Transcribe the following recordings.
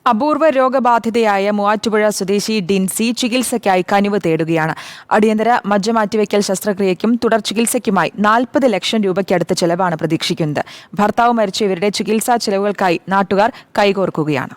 അപൂർവ രോഗബാധിതയായ മൂവാറ്റുപുഴ സ്വദേശി ഡിൻസി ചികിത്സയ്ക്കായി കനിവ് തേടുകയാണ്. അടിയന്തര മജ്ജ മാറ്റിവെക്കൽ ശസ്ത്രക്രിയയ്ക്കും തുടർ ചികിത്സയ്ക്കുമായി 40 ലക്ഷം രൂപയ്ക്കടുത്ത ചെലവാണ് പ്രതീക്ഷിക്കുന്നത്. ഭർത്താവ് മരിച്ച ഇവരുടെ ചികിത്സാ ചെലവുകൾക്കായി നാട്ടുകാർ കൈകോർക്കുകയാണ്.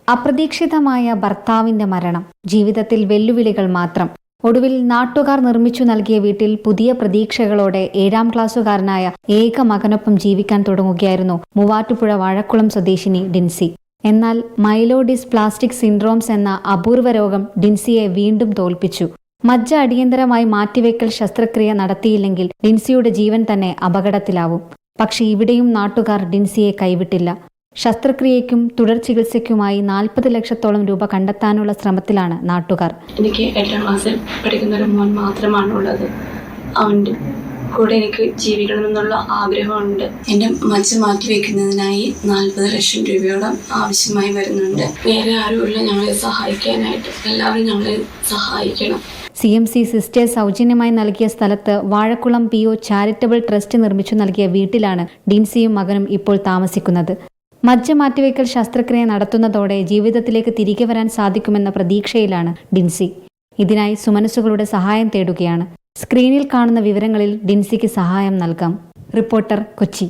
അപ്രതീക്ഷിതമായ ഭർത്താവിന്റെ മരണം ജീവിതത്തിൽ വെല്ലുവിളികൾ മാത്രം. ഒടുവിൽ നാട്ടുകാർ നിർമ്മിച്ചു നൽകിയ വീട്ടിൽ പുതിയ പ്രതീക്ഷകളോടെ 7ാം ക്ലാസ്സുകാരനായ ഏക മകനൊപ്പം ജീവിക്കാൻ തുടങ്ങുകയായിരുന്നു മൂവാറ്റുപുഴ വാഴക്കുളം സ്വദേശിനി ഡിൻസി. എന്നാൽ മൈലോഡിസ്പ്ലാസ്റ്റിക് സിൻഡ്രോംസ് എന്ന അപൂർവ രോഗം ഡിൻസിയെ വീണ്ടും തോൽപ്പിച്ചു. മജ്ജ അടിയന്തരമായി മാറ്റിവെക്കൽ ശസ്ത്രക്രിയ നടത്തിയില്ലെങ്കിൽ ഡിൻസിയുടെ ജീവൻ തന്നെ അപകടത്തിലാവും. പക്ഷേ ഇവിടെയും നാട്ടുകാർ ഡിൻസിയെ കൈവിട്ടില്ല. ശസ്ത്രക്രിയയ്ക്കും തുടർ ചികിത്സയ്ക്കുമായി 40 ലക്ഷത്തോളം രൂപ കണ്ടെത്താനുള്ള ശ്രമത്തിലാണ് നാട്ടുകാർ. എനിക്ക് 8ാം ക്ലാസ്സിൽ പഠിക്കുന്ന ഒരു മോൻ മാത്രമാണുള്ളത്. അവൻ്റെ കൂടെ എനിക്ക് ജീവിക്കണമെന്നുള്ള ആഗ്രഹമുണ്ട്. എൻ്റെ മജ്ജ മാറ്റി വെക്കുന്നതിനായി 40 ലക്ഷം രൂപയോളം ആവശ്യമായി വരുന്നുണ്ട്. വേറെ ആരുമില്ല ഞങ്ങളെ സഹായിക്കാനായിട്ട്. എല്ലാവരും ഞങ്ങളെ സഹായിക്കണം. CMC സിസ്റ്റേഴ്സ് സൗജന്യമായി നൽകിയ സ്ഥലത്ത് വാഴക്കുളം PO ചാരിറ്റബിൾ ട്രസ്റ്റ് നിർമ്മിച്ചു നൽകിയ വീട്ടിലാണ് ഡിൻസിയും മകനും ഇപ്പോൾ താമസിക്കുന്നത്. മജ്ജ മാറ്റിവെക്കൽ ശസ്ത്രക്രിയ നടത്തുന്നതോടെ ജീവിതത്തിലേക്ക് തിരികെ വരാൻ സാധിക്കുമെന്ന പ്രതീക്ഷയിലാണ് ഡിൻസി. ഇതിനായി സുമനസ്സുകളുടെ സഹായം തേടുകയാണ്. സ്ക്രീനിൽ കാണുന്ന വിവരങ്ങളിൽ ഡിൻസിക്ക് സഹായം നൽകാം. റിപ്പോർട്ടർ, കൊച്ചി.